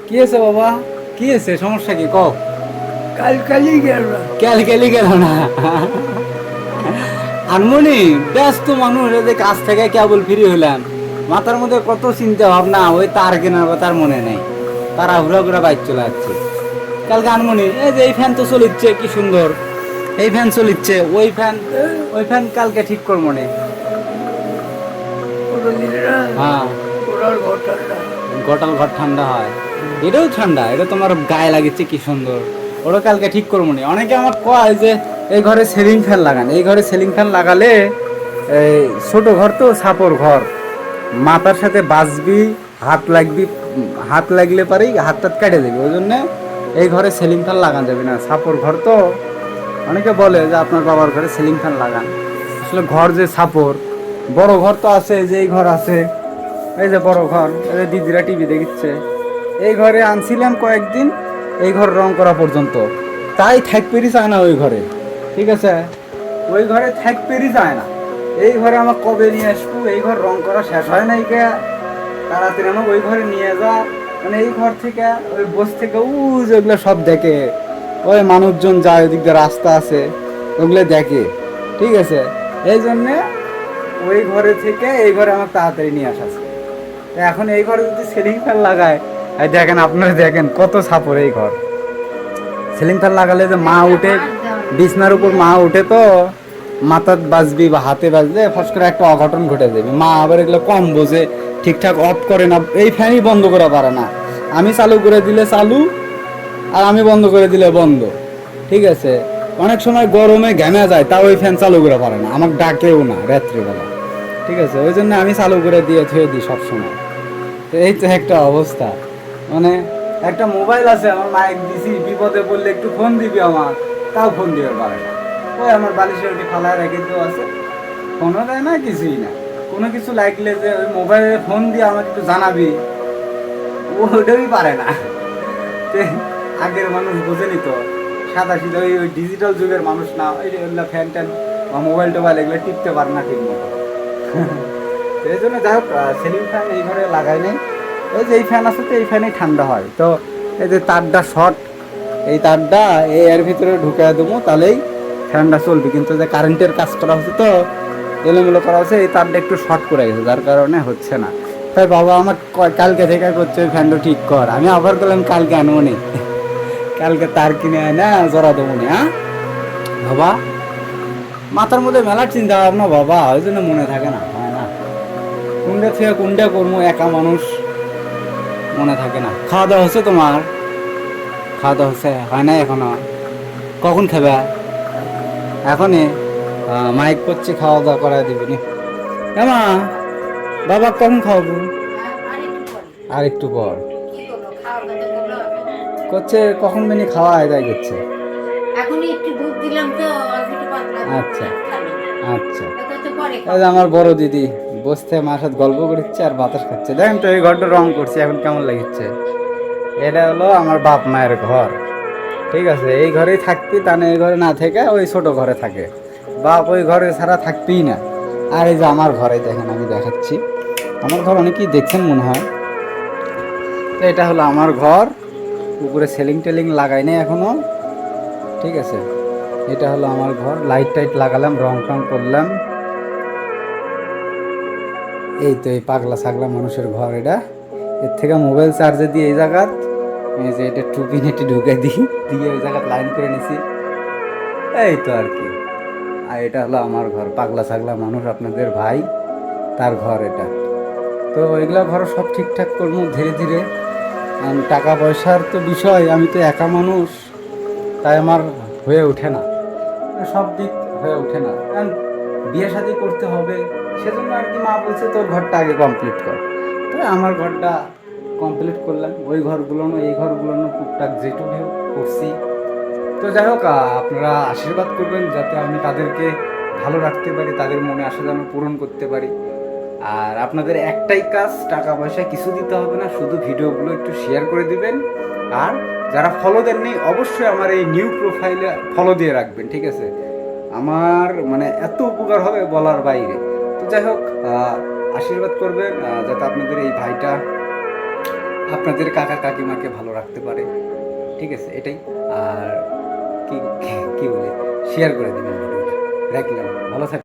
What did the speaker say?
কি আছে বাবা? কি আছে, সমস্যা কি কও? কালকালি গেল না। ক্যালকেলি গেল না? আনমনি ব্যস্ত মানুষ, এই যে কাজ থেকে কেবল ফ্রি হইলাম, মাথার মধ্যে কত চিন্তা ভাবনা, ওই তার কেনার কথা আর মনে নেই, তারা ঘুরা ঘুরা বাইক চলে যাচ্ছে। কালকে আনমনি এই যে এই ফ্যান তো চলিচ্ছে কি সুন্দর, এই ফ্যান চলিচ্ছে, ওই ফ্যান কালকে ঠিক করবো নে। ওটা দিলে না, হ্যাঁ, ওটার ঘর ঠান্ডা। গোটাল ঘর ঠান্ডা হয়। এটাও ঠান্ডা, এটা তোমার গায়ে লাগিচ্ছে কি সুন্দর। ওটা কালকে ঠিক করবো নি। অনেকে আমার কয় যে এই ঘরে সিলিং ফ্যান লাগান, এই ঘরে সিলিং ফ্যান লাগালে এই ছোট ঘর তো ছাপর ঘর, মাথার সাথে বাজবি, হাত লাগবি, হাত লাগলে পারেই হাত টাত কেটে দেবে, ওই জন্যে এই ঘরে সিলিং ফ্যান লাগান যাবে না, ছাপর ঘর তো। অনেকে বলে যে আপনার বাবার ঘরে সিলিং ফ্যান লাগান, আসলে ঘর যে ছাপর, বড় ঘর তো আছে, যে এই ঘর আছে, এই যে বড় ঘর, এই যে দিদিরা টিভি দেখিচ্ছে, এই ঘরে আনছিলাম কয়েকদিন, এই ঘর রং করা পর্যন্ত, তাই থাকতেই চায় না ওই ঘরে, ঠিক আছে, ওই ঘরে থাকতেই চায় না। এই ঘরে আমার কবে নিয়ে আসবো, এই ঘর রং করা শেষ হয় নাই কে, তাড়াতাড়ি আমাকে ওই ঘরে নিয়ে যা। মানে এই ঘর থেকে ওই বস থেকে যেগুলো সব দেখে, ওই মানুষজন যায়, ওদিক দিয়ে রাস্তা আছে, ওগুলো দেখে, ঠিক আছে, এই জন্যে ওই ঘরে থেকে এই ঘরে আমার তাড়াতাড়ি নিয়ে আসা আছে। তো এখন এই ঘরে যদি সিলিং ফ্যান লাগায়, এই দেখেন আপনারা দেখেন কত ছাপর এই ঘর, সিলিং ফ্যান লাগালে যে মা উঠে, বিছনার উপর মা উঠে তো মাথাত বাজবি বা হাতে বাজলে ফস করে একটা অঘটন ঘটে যাবে। মা আবার এগুলো কম বোঝে, ঠিকঠাক অফ করে না, এই ফ্যানই বন্ধ করা পারে না, আমি চালু করে দিলে চালু, আর আমি বন্ধ করে দিলে বন্ধ, ঠিক আছে। অনেক সময় গরমে ঘেমে যায়, তাও ওই ফ্যান চালু করে পারে না, আমাকে ডাকেও না রাত্রিবেলা, ঠিক আছে, ওই জন্য আমি চালু করে দিয়ে থুয়ে দিই সবসময়। তো এই তো একটা অবস্থা, মানে একটা মোবাইল আছে আমার, মাইক দিছি, বিপদে পড়লে একটু ফোন দিবি আমার, তাও ফোন দিতে পারে না। ওই আমার বালিশের ওটি ফালায় রেখে তো আছে, ফোনও দেয় না, কিছুই না। কোনো কিছু লাগলে যে ওই মোবাইলে ফোন দিয়ে আমাকে একটু জানাবি, ও ওটাই পারে না। তে আগের মানুষ বোঝেনি তো, সাদা সিধা ওই ওই ডিজিটাল যুগের মানুষ না, ওই যে ওগুলা ফ্যান ট্যান বা মোবাইল টোবাইল এগুলো টিপতে পারে না ঠিক মতো। তো এই জন্য যাই হোক, সিলিং ফ্যান এই ঘরে লাগাই নেই। এই যে এই ফ্যান আছে তো এই ফ্যানেই ঠান্ডা হয়। তো এই যে তারটা শর্ট, এই তারটা এই এর ভিতরে ঢুকে দেবো, তাহলেই ফ্যানটা চলবে। কিন্তু যে কারেন্টের কাজ করা হচ্ছে তো, এলোমেলো করা হচ্ছে, এই তারটা একটু শর্ট করে গেছে, যার কারণে হচ্ছে না। তাই বাবা আমার কালকে থেকে করছে ওই ফ্যানটা ঠিক কর, আমি আবার বললাম কালকে আনবো নি। কালকে তার কিনে আয় না, জোড়া দেবো নি। হ্যাঁ বাবা, মাথার মধ্যে মেলার চিন্তা ভাবনা বাবা, ওই জন্য মনে থাকে না, হয় না, কোনটা থেকে কোনটা করবো, একা মানুষ, মনে থাকে না। খাওয়া দাওয়া হচ্ছে তোমার? খাওয়া দাওয়া হচ্ছে? হয় না এখনো? কখন খাবে? এখনই? মাইক করছি, খাওয়া দাওয়া করাই দিবি নি? মা, বাবা কখন খাওয়াবো? আর একটু পর করছে, কখন মিনি খাওয়া আদায় করছে। এখনই একটু দুধ দিলাম তো, অল্প একটু পাতলা দুধ আচ্ছা খাবে। আচ্ছা। এটা তো পরে এই খাবো। যে আমার বড় দিদি বসতে মার সাথে গল্প করছে আর বাতাস খাচ্ছে, দেখেন তো এই ঘরটা রং করছি এখন কেমন লাগছে। এটা হলো আমার বাপ মায়ের ঘর, ঠিক আছে, এই ঘরেই থাকবি, তা না এই ঘরে না থেকে ওই ছোট ঘরে থাকে, বাপ ওই ঘরে ছাড়া থাকবেই না। আর এই যে আমার ঘরে দেখেন, আমি দেখাচ্ছি, আমার ঘর অনেকেই দেখছেন মনে হয়। তো এটা হলো আমার ঘর, উপরে সেলিং টেলিং লাগাই নাই এখনো, ঠিক আছে। এটা হলো আমার ঘর, লাইট টাইট লাগালাম, রং টং করলাম। এই তো এই পাগলা ছাগলা মানুষের ঘর এটা, এর থেকে মোবাইল চার্জে দিয়ে এই জায়গাত, এই যে এটা টুপি নেটি ঢুকে দিই, দিয়ে ওই জায়গায় লাইন করে নিছি, এই তো আর কি। আর এটা হলো আমার ঘর, পাগলা ছাগলা মানুষ আপনাদের ভাই, তার ঘর এটা। তো এগুলা ঘর সব ঠিকঠাক করবো ধীরে ধীরে, কারণ টাকা পয়সার তো বিষয়, আমি তো একা মানুষ, তাই আমার হয়ে ওঠে না, সব দিক হয়ে ওঠে না, কারণ বিয়ে শাদি করতে হবে, সেজন্য আর কি মা বলছে তোর ঘরটা আগে কমপ্লিট কর। তাই আমার ঘরটা কমপ্লিট করলাম, ওই ঘরগুলোনো এই ঘরগুলোনো টুকটাক যেটুকু করছি। তো যাই হোক, আপনারা আশীর্বাদ করবেন যাতে আমি তাদেরকে ভালো রাখতে পারি, তাদের মনে আশা যেন পূরণ করতে পারি। আর আপনাদের একটাই কাজ, টাকা পয়সা কিছু দিতে হবে না, শুধু ভিডিওগুলো একটু শেয়ার করে দিবেন। আর যারা ফলো দেননি অবশ্যই আমার এই নিউ প্রোফাইলে ফলো দিয়ে রাখবেন, ঠিক আছে, আমার মানে এত উপকার হবে বলার বাইরে। তো যাই হোক, আশীর্বাদ করবেন যাতে আপনাদের এই ভাইটা আপনাদের কাকা কাকিমাকে ভালো রাখতে পারে। ঠিক আছে, এটাই। আর কি কি বলে শেয়ার করে দিবেন ভিডিওটা। রাখলাম, ভালো থাকবেন।